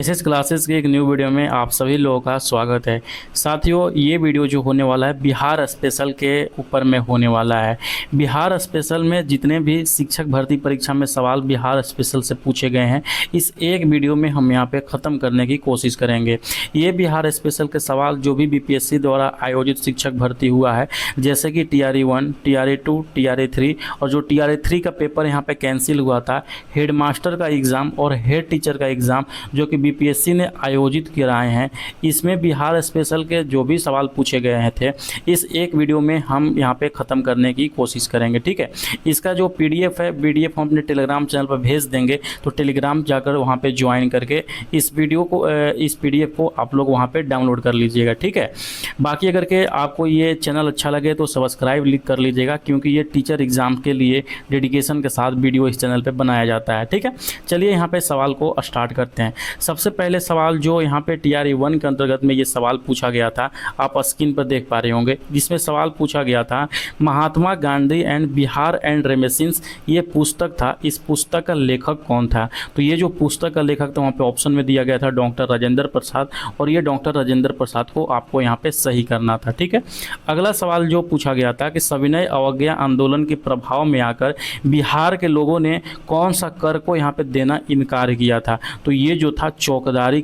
SS classes के एक new video में आप सभी लोगों का स्वागत है। साथियों, ये वीडियो जो होने वाला है बिहार स्पेशल के ऊपर में होने वाला है। बिहार स्पेशल में जितने भी शिक्षक भर्ती परीक्षा में सवाल बिहार स्पेशल से पूछे गए हैं, इस एक वीडियो में हम यहाँ पे ख़त्म करने की कोशिश करेंगे। ये बिहार स्पेशल के सवाल जो भी बीपीएससी द्वारा आयोजित शिक्षक भर्ती हुआ है, जैसे कि TRE 1, TRE 2, TRE 3 और जो TRE 3 का पेपर यहाँ पे कैंसिल हुआ था, हेड मास्टर का एग्ज़ाम और हेड टीचर का एग्ज़ाम जो कि बीपीएससी ने आयोजित कराए हैं, इसमें बिहार स्पेशल के जो भी सवाल पूछे गए थे, इस एक वीडियो में हम यहाँ पे ख़त्म करने की कोशिश करेंगे। ठीक है, इसका जो पीडीएफ है, पीडीएफ हम अपने टेलीग्राम चैनल पर भेज देंगे, तो टेलीग्राम जाकर वहाँ पे ज्वाइन करके इस पीडीएफ को आप लोग वहाँ पे डाउनलोड कर लीजिएगा। ठीक है, बाकी अगर के आपको ये चैनल अच्छा लगे तो सब्सक्राइब लिख कर लीजिएगा, क्योंकि ये टीचर एग्ज़ाम के लिए डेडिकेशन के साथ वीडियो इस चैनल पर बनाया जाता है। ठीक है, चलिए यहाँ पे सवाल को स्टार्ट करते हैं। सबसे पहले सवाल जो यहाँ पे TRE 1 के अंतर्गत में ये सवाल पूछा गया था, आप स्क्रीन पर देख पा रहे होंगे, जिसमें सवाल पूछा गया था महात्मा गांधी एंड बिहार एंड रेमेसिंस, ये पुस्तक था, इस पुस्तक का लेखक कौन था? तो ये जो पुस्तक का लेखक था वहाँ पे ऑप्शन में दिया गया था डॉक्टर राजेंद्र प्रसाद, और ये डॉक्टर राजेंद्र प्रसाद को आपको यहाँ पे सही करना था। ठीक है, अगला सवाल जो पूछा गया था कि सविनय अवज्ञा आंदोलन के प्रभाव में आकर बिहार के लोगों ने कौन सा कर को यहाँ पे देना इनकार किया था? तो ये जो था चौकीदारी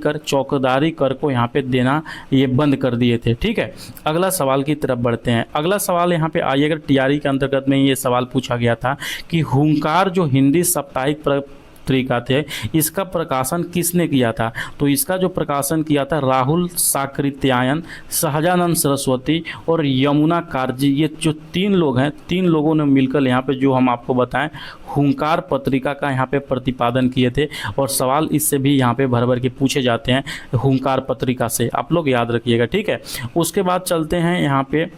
कर को यहाँ पे देना ये बंद कर दिए थे। ठीक है, अगला सवाल की तरफ बढ़ते हैं। अगला सवाल यहाँ पे आइए, अगर TRE के अंतर्गत में ये सवाल पूछा गया था कि हुंकार जो हिंदी साप्ताहिक पत्रिका थे, इसका प्रकाशन किसने किया था? तो इसका जो प्रकाशन किया था राहुल साकृत्यायन, सहजानंद सरस्वती और यमुना कारजी, ये जो तीन लोग हैं, तीन लोगों ने मिलकर यहाँ पे जो हम आपको बताएं हुंकार पत्रिका का यहाँ पे प्रतिपादन किए थे। और सवाल इससे भी यहाँ पे भर भर के पूछे जाते हैं हुंकार पत्रिका से, आप लोग याद रखिएगा। ठीक है, उसके बाद चलते हैं यहाँ पे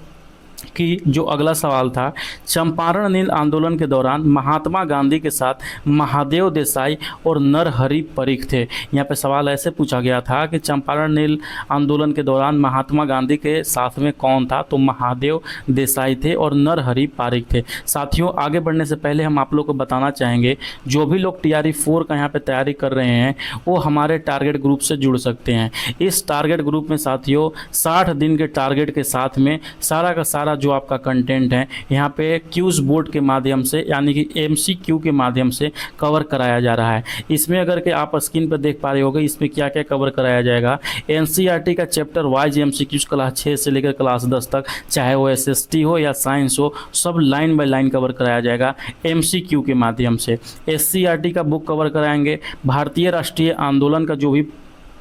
कि जो अगला सवाल था, चंपारण नील आंदोलन के दौरान महात्मा गांधी के साथ महादेव देसाई और नरहरि पारिख थे। यहाँ पे सवाल ऐसे पूछा गया था कि चंपारण नील आंदोलन के दौरान महात्मा गांधी के साथ में कौन था? तो महादेव देसाई थे और नरहरि पारिख थे। साथियों, आगे बढ़ने से पहले हम आप लोग को बताना चाहेंगे, जो भी लोग TRE 4 का यहाँ पे तैयारी कर रहे हैं वो हमारे टारगेट ग्रुप से जुड़ सकते हैं। इस टारगेट ग्रुप में साथियों 60 दिन के टारगेट के साथ में सारा का सारा जो आपका कंटेंट है यहाँ पे क्यूज बोर्ड के माध्यम से, यानी कि MCQ के माध्यम से कवर कराया जा रहा है। इसमें अगर के आप स्क्रीन पर देख पा रहे होंगे, इसमें क्या क्या कवर कराया जाएगा। NCERT का चैप्टर वाइज MCQs क्लास 6 से लेकर क्लास 10 तक, चाहे वो SST हो या साइंस हो, सब लाइन बाय लाइन कवर कराया जाएगा MCQ के माध्यम से। SCERT का बुक कवर कराएंगे। भारतीय राष्ट्रीय आंदोलन का जो भी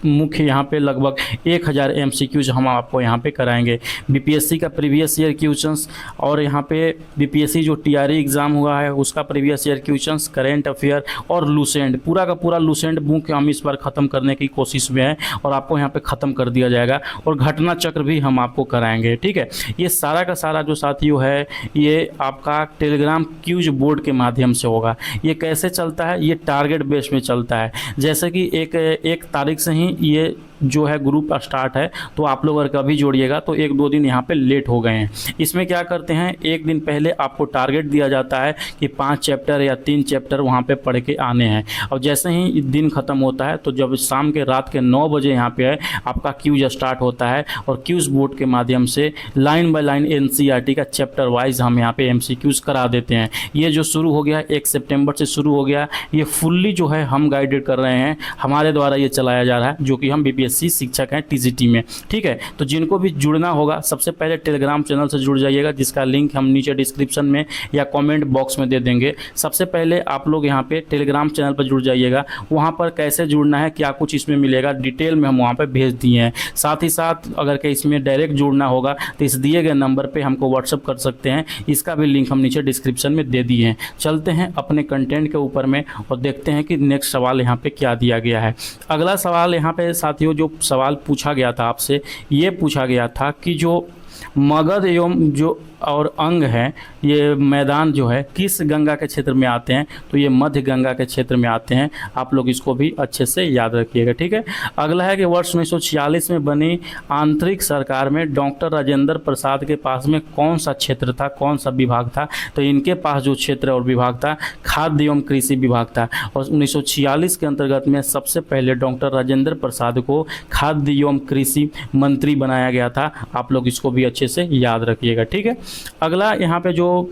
मुख्य यहाँ पे लगभग 1000 MCQs हम आपको यहाँ पे कराएंगे। बीपीएससी का प्रीवियस ईयर क्वेश्चंस, और यहाँ पे बीपीएससी जो TRE एग्ज़ाम हुआ है उसका previous year questions, current affair और लूसेंट, पूरा का पूरा लूसेंट बुक हम इस बार ख़त्म करने की कोशिश में हैं और आपको यहाँ पे ख़त्म कर दिया जाएगा। और घटना चक्र भी हम आपको कराएँगे। ठीक है, ये सारा का सारा जो साथियों है ये आपका टेलीग्राम क्यूज बोर्ड के माध्यम से होगा। ये कैसे चलता है? ये टारगेट बेस में चलता है। जैसे कि एक तारीख से ही ये जो है ग्रुप स्टार्ट है, तो आप लोग अगर कभी जोड़िएगा तो 1-2 दिन यहाँ पे लेट हो गए हैं। इसमें क्या करते हैं, एक दिन पहले आपको टारगेट दिया जाता है कि 5 चैप्टर या 3 चैप्टर वहाँ पे पढ़ के आने हैं, और जैसे ही दिन ख़त्म होता है तो जब शाम के रात के 9 बजे यहाँ पे है आपका क्यूज स्टार्ट होता है, और क्यूज बोर्ड के माध्यम से लाइन बाय लाइन NCERT का चैप्टर वाइज हम यहाँ पे MCQs करा देते हैं। ये जो शुरू हो गया 1 सितंबर से शुरू हो गया, ये फुल्ली जो है हम गाइडेड कर रहे हैं, हमारे द्वारा ये चलाया जा रहा है, जो कि हम BPSC शिक्षक हैं TGT में। ठीक है, तो जिनको भी जुड़ना होगा सबसे पहले टेलीग्राम चैनल से जुड़ जाइएगा, जिसका लिंक हम नीचे डिस्क्रिप्शन में या कमेंट बॉक्स में दे देंगे। सबसे पहले आप लोग यहाँ पे टेलीग्राम चैनल पर जुड़ जाइएगा। वहाँ पर कैसे जुड़ना है, क्या कुछ इसमें मिलेगा, डिटेल में हम वहाँ पर भेज दिए हैं। साथ ही साथ अगर के इसमें डायरेक्ट जुड़ना होगा तो इस दिए गए नंबर पर हमको व्हाट्सअप कर सकते हैं, इसका भी लिंक हम नीचे डिस्क्रिप्शन में दे दिए हैं। चलते हैं अपने कंटेंट के ऊपर में और देखते हैं कि नेक्स्ट सवाल यहाँ पे क्या दिया गया है। अगला सवाल यहाँ पे साथियों जो सवाल पूछा गया था आपसे, ये पूछा गया था कि जो मगध एवं जो और अंग है, ये मैदान जो है किस गंगा के क्षेत्र में आते हैं, तो ये मध्य गंगा के क्षेत्र में आते हैं। आप लोग इसको भी अच्छे से याद रखिएगा, ठीक है। अगला है कि वर्ष 1946 में बनी आंतरिक सरकार में डॉक्टर राजेंद्र प्रसाद के पास में कौन सा क्षेत्र था, कौन सा विभाग था, तो इनके पास जो क्षेत्र और विभाग था खाद्य एवं कृषि विभाग था। और 1946 के अंतर्गत में सबसे पहले डॉक्टर राजेंद्र प्रसाद को खाद्य एवं कृषि मंत्री बनाया गया था। आप लोग इसको भी अच्छे से याद रखिएगा, ठीक है। अगला यहाँ पे जो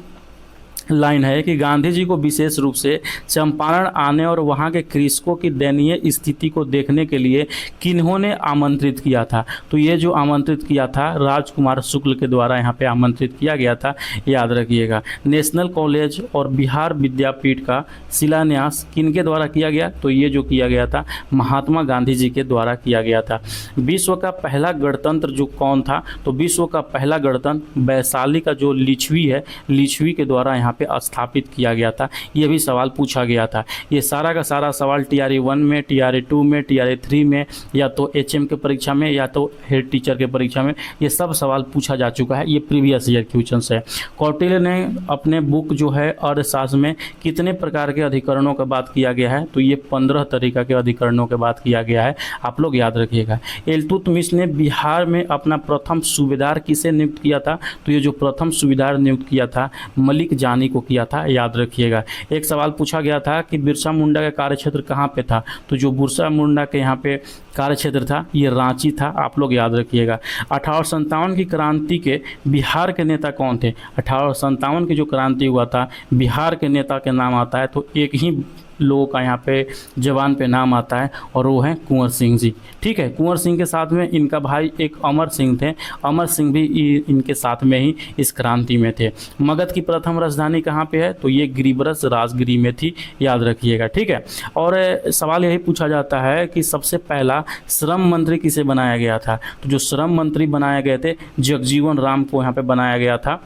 लाइन है कि गांधी जी को विशेष रूप से चंपारण आने और वहां के कृषकों की दयनीय स्थिति को देखने के लिए किन्होंने आमंत्रित किया था, तो ये जो आमंत्रित किया था राजकुमार शुक्ल के द्वारा यहाँ पे आमंत्रित किया गया था, याद रखिएगा। नेशनल कॉलेज और बिहार विद्यापीठ का शिलान्यास किनके द्वारा किया गया, तो ये जो किया गया था महात्मा गांधी जी के द्वारा किया गया था। विश्व का पहला गणतंत्र जो कौन था, तो विश्व का पहला गणतंत्र वैशाली का जो लिच्छवी है, लिच्छवी के द्वारा यहाँ पे स्थापित किया गया था। ये भी सवाल पूछा गया था। ये सारा का सारा सवाल TRE 1 में, TRE 2 में, TRE 3 में, या तो HM के परीक्षा में, या तो हेड टीचर के परीक्षा में, ये सब सवाल पूछा जा चुका है। ये प्रीवियस ईयर क्वेश्चंस है। कौटिल्य ने अपने बुक जो है अर्थशास्त्र में कितने प्रकार के अधिकरणों का बात किया गया है, तो ये 15 तरीका के अधिकरणों के बात किया गया है। आप लोग याद रखिएगा। इल्तुतमिश ने बिहार में अपना प्रथम सूबेदार किसे नियुक्त किया था, तो ये जो प्रथम सूबेदार नियुक्त किया था मलिक जानी को किया था, याद रखिएगा। एक सवाल पूछा गया था कि बिरसा मुंडा का कार्यक्षेत्र कहाँ पे था, तो जो बिरसा मुंडा के यहाँ पे कार्यक्षेत्र था ये रांची था। आप लोग याद रखिएगा। 1857 की क्रांति के बिहार के नेता कौन थे, 1857 की जो क्रांति हुआ था बिहार के नेता के नाम आता है तो एक ही लोगों का यहाँ पे जवान पे नाम आता है और वो हैं कुंवर सिंह जी, ठीक है। कुंवर सिंह के साथ में इनका भाई एक अमर सिंह थे, अमर सिंह भी इनके साथ में ही इस क्रांति में थे। मगध की प्रथम राजधानी कहाँ पे है, तो ये गिरिब्रस राजगिरी में थी, याद रखिएगा, ठीक है। और सवाल यही पूछा जाता है कि सबसे पहला श्रम मंत्री किसे बनाया गया था, तो जो श्रम मंत्री बनाए गए थे जगजीवन राम को यहाँ पे बनाया गया था,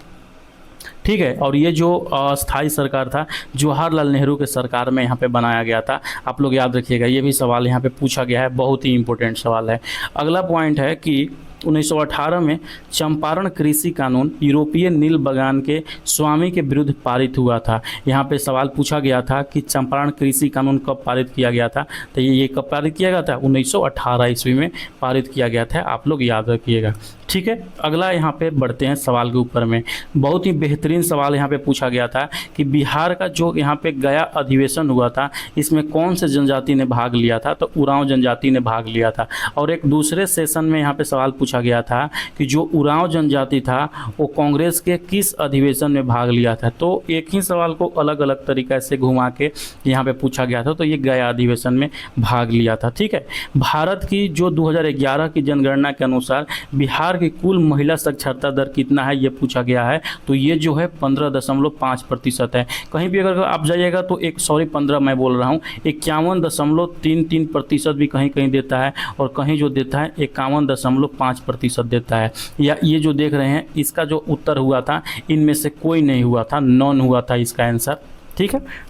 ठीक है। और ये जो स्थायी सरकार था जवाहरलाल नेहरू के सरकार में यहाँ पे बनाया गया था। आप लोग याद रखिएगा, ये भी सवाल यहाँ पे पूछा गया है, बहुत ही इंपॉर्टेंट सवाल है। अगला पॉइंट है कि 1918 में चंपारण कृषि कानून यूरोपीय नील बगान के स्वामी के विरुद्ध पारित हुआ था। यहाँ पे सवाल पूछा गया था कि चंपारण कृषि कानून कब पारित किया गया था, तो ये कब पारित किया गया था, 1918 ईस्वी में पारित किया गया था। आप लोग याद रखिएगा, ठीक है। अगला यहाँ पे बढ़ते हैं सवाल के ऊपर में। बहुत ही बेहतरीन सवाल यहाँ पे पूछा गया था कि बिहार का जो यहाँ पे गया अधिवेशन हुआ था इसमें कौन से जनजाति ने भाग लिया था, तो उरांव जनजाति ने भाग लिया था। और एक दूसरे सेशन में यहाँ पे सवाल पूछा गया था कि जो उरांव जनजाति था वो कांग्रेस के किस अधिवेशन में भाग लिया था, तो एक ही सवाल को अलग अलग तरीक़े से घुमा के यहाँ पे पूछा गया था, तो ये गया अधिवेशन में भाग लिया था, ठीक है। भारत की जो 2011 की जनगणना के अनुसार बिहार की कुल महिला साक्षरता दर कितना है ये पूछा गया है, तो ये जो है 15.5% है। कहीं भी अगर आप जाइएगा तो 15 मैं बोल रहा हूँ, 51.33% भी कहीं कहीं देता है, और कहीं जो देता है 51.5% देता है। या ये जो देख रहे हैं इसका जो उत्तर हुआ था इनमें से कोई नहीं हुआ था, नॉन हुआ था इसका आंसर, ठीक है।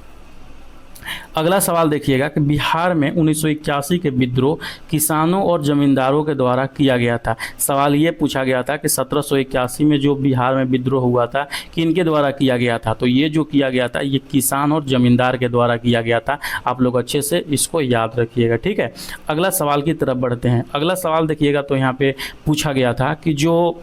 अगला सवाल देखिएगा कि बिहार में 1981 के विद्रोह किसानों और जमींदारों के द्वारा किया गया था। सवाल ये पूछा गया था कि 1781 में जो बिहार में विद्रोह हुआ था किनके द्वारा किया गया था, तो ये जो किया गया था ये किसान और जमींदार के द्वारा किया गया था। आप लोग अच्छे से इसको याद रखिएगा, ठीक है। अगला सवाल की तरफ बढ़ते हैं। अगला सवाल देखिएगा तो यहाँ पे पूछा गया था कि जो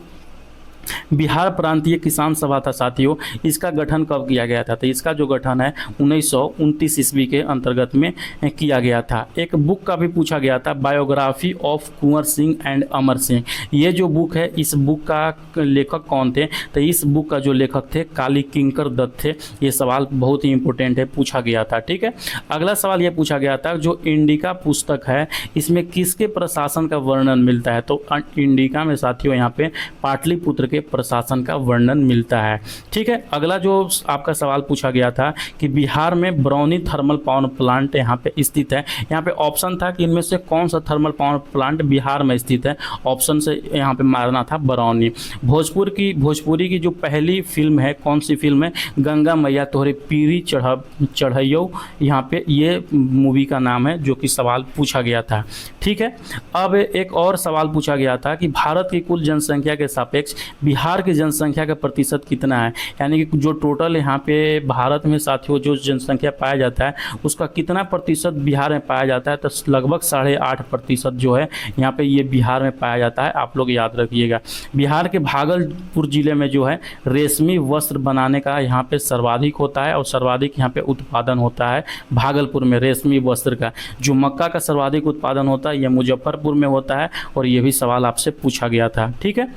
बिहार प्रांतीय किसान सभा था साथियों, इसका गठन कब किया गया था, तो इसका जो गठन है 1929 ईस्वी के अंतर्गत में किया गया था। एक बुक का भी पूछा गया था, biography of Kunwar Singh and Amar Singh. ये जो बुक है इस बुक का लेखक कौन थे, तो इस बुक का जो लेखक थे काली किंकर दत्त थे। ये सवाल बहुत ही इंपॉर्टेंट है, पूछा गया था, ठीक है। अगला सवाल ये पूछा गया था जो इंडिका पुस्तक है इसमें किसके प्रशासन का वर्णन मिलता है, तो इंडिका में साथियों यहाँ पे पाटलिपुत्र प्रशासन का वर्णन मिलता है, ठीक है। अगला जो आपका सवाल पूछा गया था कि बिहार में बरौनी थर्मल पावर प्लांट यहाँ पे स्थित है। यहाँ पे ऑप्शन था कि इनमें से कौन सा थर्मल पावर प्लांट बिहार में स्थित है, ऑप्शन से यहाँ पे मारना था बरौनी। भोजपुरी की जो पहली फिल्म है कौन सी फिल्म है, गंगा मैया तोहरे पीरी चढ़ैयो, यहाँ पे ये मूवी का नाम है जो कि सवाल पूछा गया था, ठीक है। अब एक और सवाल पूछा गया था कि भारत की कुल जनसंख्या के सापेक्ष बिहार की जनसंख्या का प्रतिशत कितना है, यानी कि जो टोटल यहाँ पे भारत में साथियों जो जनसंख्या पाया जाता है उसका कितना प्रतिशत बिहार में पाया जाता है, तो लगभग 8.5% जो है यहाँ पे ये बिहार में पाया जाता है। आप लोग याद रखिएगा। बिहार के भागलपुर जिले में जो है रेशमी वस्त्र बनाने का यहाँ पे सर्वाधिक होता है और सर्वाधिक यहाँ पे उत्पादन होता है भागलपुर में रेशमी वस्त्र का। जो मक्का का सर्वाधिक उत्पादन होता है ये मुजफ्फरपुर में होता है और ये भी सवाल आपसे पूछा गया था। ठीक है।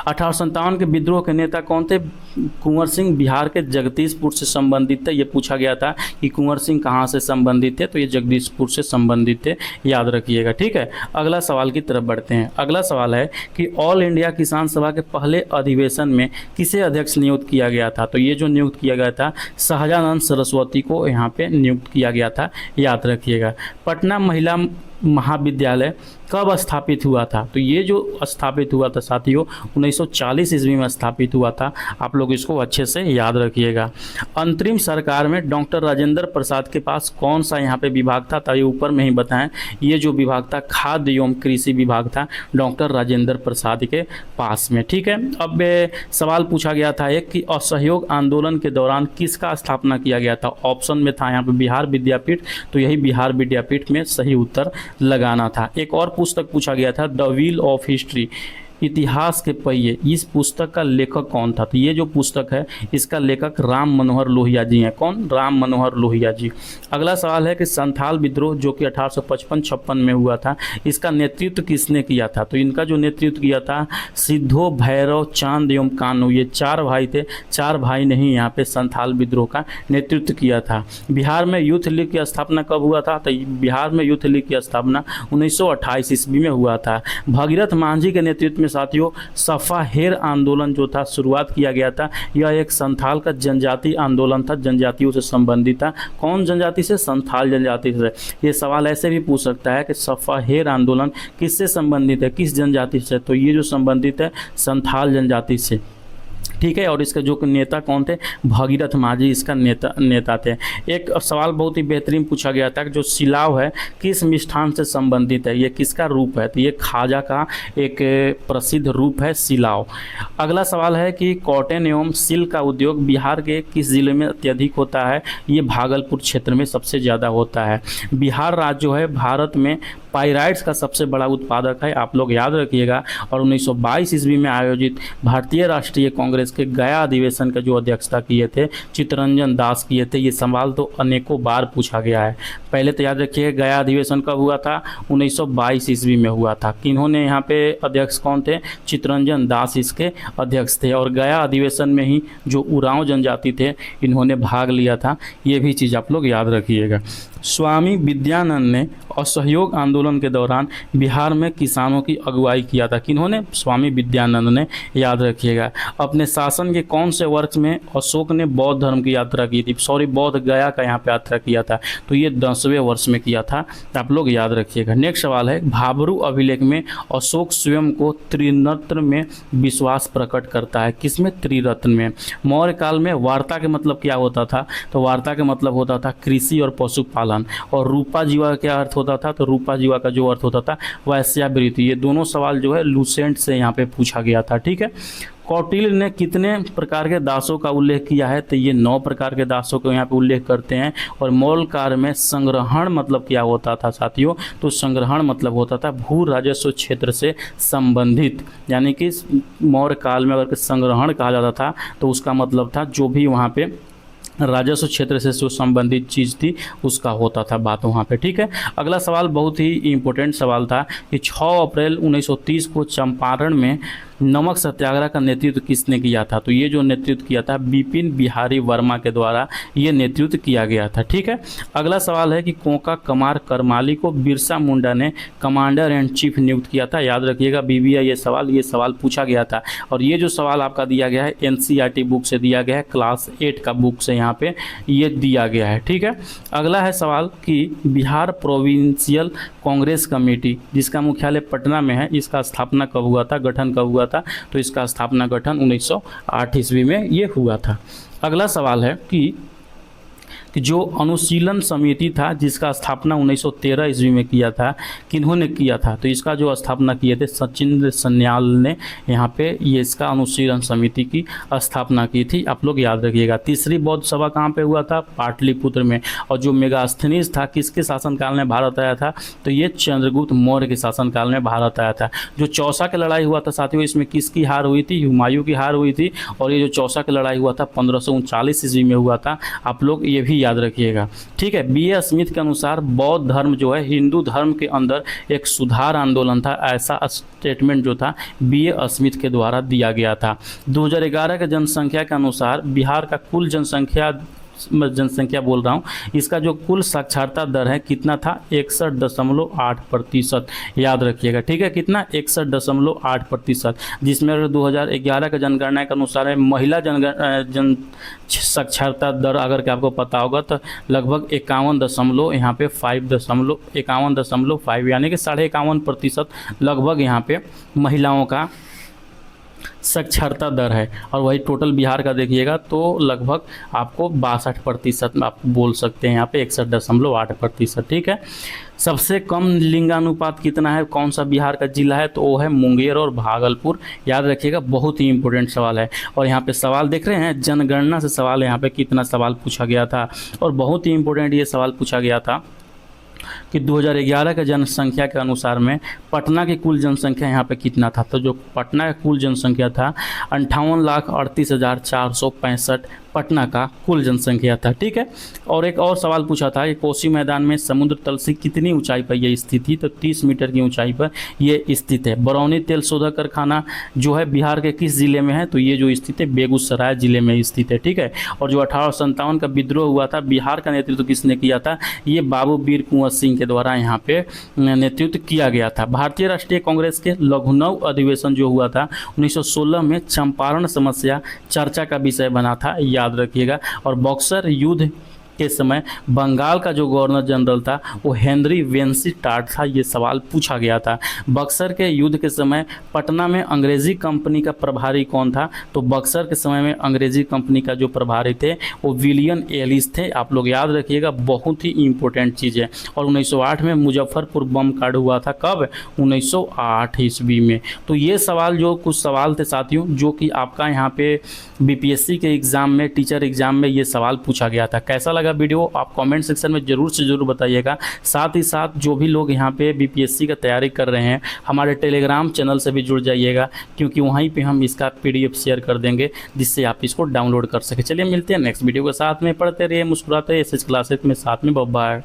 1857 के विद्रोह के नेता कौन थे? कुंवर सिंह बिहार के जगदीशपुर से संबंधित थे। ये पूछा गया था कि कुंवर सिंह कहाँ से संबंधित थे, तो ये जगदीशपुर से संबंधित थे, याद रखिएगा। ठीक है। अगला सवाल की तरफ बढ़ते हैं। अगला सवाल है कि ऑल इंडिया किसान सभा के पहले अधिवेशन में किसे अध्यक्ष नियुक्त किया गया था? तो ये जो नियुक्त किया गया था सहजानंद सरस्वती को यहाँ पे नियुक्त किया गया था, याद रखिएगा। पटना महिला महाविद्यालय कब स्थापित हुआ था? तो ये जो स्थापित हुआ था साथियों 1940 ईस्वी में स्थापित हुआ था। आप लोग इसको अच्छे से याद रखिएगा। अंतरिम सरकार में डॉक्टर राजेंद्र प्रसाद के पास कौन सा यहाँ पे विभाग था? तो ये ऊपर में ही बताएं, ये जो विभाग था खाद्य एवं कृषि विभाग था डॉक्टर राजेंद्र प्रसाद के पास में। ठीक है। अब सवाल पूछा गया था एक कि असहयोग आंदोलन के दौरान किसका स्थापना किया गया था? ऑप्शन में था यहाँ पे बिहार विद्यापीठ, तो यही बिहार विद्यापीठ में सही उत्तर लगाना था। एक और पुस्तक पूछा गया था द व्हील ऑफ हिस्ट्री, इतिहास के पहिए, इस पुस्तक का लेखक कौन था? तो ये जो पुस्तक है इसका लेखक राम मनोहर लोहिया जी हैं। कौन? राम मनोहर लोहिया जी। अगला सवाल है कि संथाल विद्रोह जो कि 1855-56 में हुआ था, इसका नेतृत्व किसने किया था? तो इनका जो नेतृत्व किया था सिद्धो, भैरव, चांद एवं कान्हू, ये 4 भाई थे। 4 भाई ने ही यहाँ पे संथाल विद्रोह का नेतृत्व किया था। बिहार में यूथ लीग की स्थापना कब हुआ था? तो बिहार में यूथ लीग की स्थापना 1928 ईस्वी में हुआ था। भगीरथ मांझी के नेतृत्व में साथियों सफा हेर आंदोलन जो था शुरुआत किया गया था। यह एक संथाल का जनजाति आंदोलन था, जनजातियों से संबंधित था। कौन जनजाति से? संथाल जनजाति से। ये सवाल ऐसे भी पूछ सकता है कि सफा हेर आंदोलन किससे संबंधित है, किस जनजाति से? तो ये जो संबंधित है संथाल जनजाति से। ठीक है। और इसका जो नेता कौन थे? भगीरथ मांझी इसका नेता थे। एक सवाल बहुत ही बेहतरीन पूछा गया था कि जो सिलाव है किस मिष्ठान से संबंधित है, ये किसका रूप है? तो ये खाजा का एक प्रसिद्ध रूप है सिलाव। अगला सवाल है कि कॉटन एवं सिल्क का उद्योग बिहार के किस जिले में अत्यधिक होता है? ये भागलपुर क्षेत्र में सबसे ज़्यादा होता है। बिहार राज्य जो है भारत में पाइराइट्स का सबसे बड़ा उत्पादक है, आप लोग याद रखिएगा। और 1922 ईस्वी में आयोजित भारतीय राष्ट्रीय कांग्रेस के गया अधिवेशन का जो अध्यक्षता किए थे चित्तरंजन दास किए थे। ये सवाल तो अनेकों बार पूछा गया है। पहले तो याद रखिए गया अधिवेशन कब हुआ था? 1922 ईस्वी में हुआ था। किन्होंने यहाँ पे अध्यक्ष कौन थे? चित्तरंजन दास इसके अध्यक्ष थे। और गया अधिवेशन में ही जो उरांव जनजाति थे इन्होंने भाग लिया था। ये भी चीज़ आप लोग याद रखिएगा। स्वामी विद्यानंद ने असहयोग आंदोलन के दौरान बिहार में किसानों की अगुवाई किया था। किन्होंने? स्वामी विद्यानंद ने, याद रखिएगा। अपने शासन के कौन से वर्ष में अशोक ने बौद्ध धर्म की यात्रा की थी? बौद्ध गया का यहाँ पे यात्रा किया था, तो ये 10वें वर्ष में किया था। आप लोग याद रखिएगा। नेक्स्ट सवाल है भाबरू अभिलेख में अशोक स्वयं को त्रिरत्न में विश्वास प्रकट करता है। किसमें? त्रिरत्न में। मौर्य काल में वार्ता के मतलब क्या होता था? तो वार्ता के मतलब होता था कृषि और पशुपालन। और रूपा जीवा का क्या अर्थ होता था? तो रूपा जीवा का जो अर्थ होता था वैश्यावृत्ति। ये दोनों सवाल जो है लूसेंट से यहाँ पे पूछा गया था। ठीक है। कौटिल्य ने कितने प्रकार के दासों का उल्लेख किया है? तो ये 9 प्रकार के दासों का यहाँ पे उल्लेख करते हैं। और मौर्य काल में संग्रहण मतलब क्या होता था साथियों? तो संग्रहण मतलब होता था भू राजस्व क्षेत्र से संबंधित, यानी कि मौर्य काल में अगर संग्रहण कहा जाता था तो उसका मतलब था जो भी वहाँ पे राजस्व क्षेत्र से जो संबंधित चीज़ थी उसका होता था बात वहाँ पे। ठीक है। अगला सवाल बहुत ही इम्पोर्टेंट सवाल था कि 6 अप्रैल 1930 को चंपारण में नमक सत्याग्रह का नेतृत्व किसने किया था? तो ये जो नेतृत्व किया था बिपिन बिहारी वर्मा के द्वारा ये नेतृत्व किया गया था। ठीक है। अगला सवाल है कि कोका कमार करमाली को बिरसा मुंडा ने कमांडर एंड चीफ नियुक्त किया था। याद रखिएगा बीबीआई ये सवाल पूछा गया था। और ये जो सवाल आपका दिया गया है एनसीईआरटी बुक से दिया गया है, क्लास 8 का बुक से यहाँ पे ये दिया गया है। ठीक है। अगला है सवाल कि बिहार प्रोविंशियल कांग्रेस कमेटी जिसका मुख्यालय पटना में है, इसका स्थापना कब हुआ था, गठन कब हुआ था? तो इसका स्थापना गठन 1908 ईस्वी में ये हुआ था। अगला सवाल है कि कि जो अनुशीलन समिति था जिसका स्थापना 1913 ईस्वी में किया था, किन्होंने किया था, तो इसका जो स्थापना किए थे सचिंद्र सन्याल ने यहाँ पे ये इसका अनुशीलन समिति की स्थापना की थी, आप लोग याद रखिएगा। तीसरी बौद्ध सभा कहाँ पे हुआ था? पाटलिपुत्र में। और जो मेगास्थनीज था किसके शासनकाल में भारत आया था? तो ये चंद्रगुप्त मौर्य के शासनकाल में भारत आया था। जो चौसा की लड़ाई हुआ था साथियों, इसमें किसकी हार हुई थी? हुमायूं की हार हुई थी। और ये जो चौसा की लड़ाई हुआ था 1539 ईस्वी में हुआ था, आप लोग ये भी याद रखिएगा। ठीक है, B.A. स्मिथ के अनुसार बौद्ध धर्म जो है हिंदू धर्म के अंदर एक सुधार आंदोलन था, ऐसा स्टेटमेंट जो था B.A. स्मिथ के द्वारा दिया गया था। 2011 के जनसंख्या के अनुसार बिहार का कुल जनसंख्या बोल रहा हूँ, इसका जो कुल साक्षरता दर है कितना था? 61.8%, याद रखिएगा। ठीक है, कितना? 61.8%, जिसमें अगर 2011 का जनगणना के अनुसार है महिला जन साक्षरता दर अगर के आपको पता होगा तो लगभग 51 यहाँ पे 51.5 यानी कि 51.5% लगभग यहाँ पे महिलाओं का साक्षरता दर है। और वही टोटल बिहार का देखिएगा तो लगभग आपको 62% आप बोल सकते हैं, यहाँ पे 61.8%। ठीक है, सबसे कम लिंगानुपात कितना है? कौन सा बिहार का जिला है? तो वो है मुंगेर और भागलपुर, याद रखिएगा, बहुत ही इंपॉर्टेंट सवाल है। और यहाँ पे सवाल देख रहे हैं, जनगणना से सवाल यहाँ पे कितना सवाल पूछा गया था, और बहुत ही इंपॉर्टेंट ये सवाल पूछा गया था कि 2011 के जनसंख्या के अनुसार में पटना की कुल जनसंख्या यहाँ पे कितना था? तो जो पटना का कुल जनसंख्या था 58,38,465 पटना का कुल जनसंख्या था। ठीक है, और एक और सवाल पूछा था कि कोसी मैदान में समुद्र तल से कितनी ऊंचाई पर यह स्थित थी? तो 30 मीटर की ऊंचाई पर यह स्थित है। बरौनी तेल शोधक कारखाना जो है बिहार के किस जिले में है? तो ये जो स्थित है बेगूसराय जिले में स्थित है। ठीक है, और जो 1857 का विद्रोह हुआ था, बिहार का नेतृत्व किसने किया था? ये बाबू वीर कुंवर सिंह के द्वारा यहाँ पे नेतृत्व किया गया था। भारतीय राष्ट्रीय कांग्रेस के लखनऊ अधिवेशन जो हुआ था 1916 में चंपारण समस्या चर्चा का विषय बना था, याद रखिएगा। और बक्सर युद्ध के समय बंगाल का जो गवर्नर जनरल था वो हेनरी वेंसीटाट था, ये सवाल पूछा गया था। बक्सर के युद्ध के समय पटना में अंग्रेजी कंपनी का प्रभारी कौन था? तो बक्सर के समय में अंग्रेजी कंपनी का जो प्रभारी थे वो विलियम एलिस थे, आप लोग याद रखिएगा, बहुत ही इंपॉर्टेंट चीज़ है। और 1908 में मुजफ्फरपुर बम कांड हुआ था, कब? 1908 ईस्वी में। तो ये सवाल जो कुछ सवाल थे साथियों जो कि आपका यहाँ पे BPSC के एग्ज़ाम में, टीचर एग्ज़ाम में ये सवाल पूछा गया था। कैसा लगा वीडियो आप कमेंट सेक्शन में ज़रूर से ज़रूर बताइएगा। साथ ही साथ जो भी लोग यहाँ पे BPSC का तैयारी कर रहे हैं हमारे टेलीग्राम चैनल से भी जुड़ जाइएगा, क्योंकि वहीं पे हम इसका PDF शेयर कर देंगे जिससे आप इसको डाउनलोड कर सकें। चलिए मिलते हैं नेक्स्ट वीडियो के साथ में, पढ़ते रहिए, मुस्कुराते रहिए, SH क्लासेस में साथ में। Bye bye.